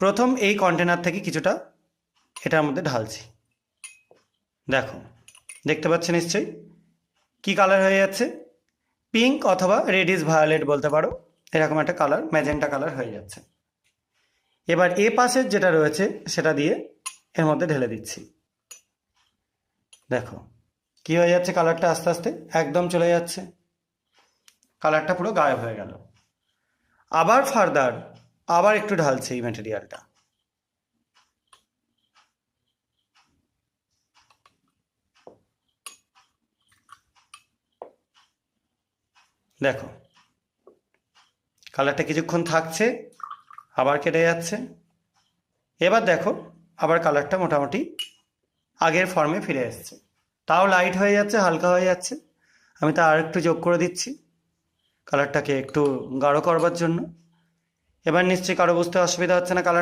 প্রথম এই কন্টেনার থেকে কিছুটা এটার মধ্যে ঢালছি। দেখো, দেখতে পাচ্ছ নিশ্চয়ই কি কালার হয়ে যাচ্ছে, পিঙ্ক অথবা রেডিশ ভায়োলেট বলতে পারো, এরকম একটা কালার, ম্যাজেন্টা কালার হয়ে যাচ্ছে। এবার এ পাশের যেটা রয়েছে সেটা দিয়ে এর মধ্যে ঢেলে দিচ্ছি। দেখো কি হয়ে যাচ্ছে, কালারটা আস্তে আস্তে একদম চলে যাচ্ছে, কালারটা পুরো গায়েব হয়ে গেল। আবার ফার্দার আবার একটু ঢালছি এই ম্যাটেরিয়ালটা। দেখো কালারটা কিছুক্ষণ থাকছে, আবার কেটে যাচ্ছে। এবার দেখো আবার কালারটা মোটামুটি আগের ফর্মে ফিরে এসছে, তাও লাইট হয়ে যাচ্ছে, হালকা হয়ে যাচ্ছে। আমি তা আর একটু যোগ করে দিচ্ছি কালারটাকে একটু গাঢ় করবার জন্য। এবার নিশ্চয়ই কারো বুঝতে অসুবিধা হচ্ছে না কালার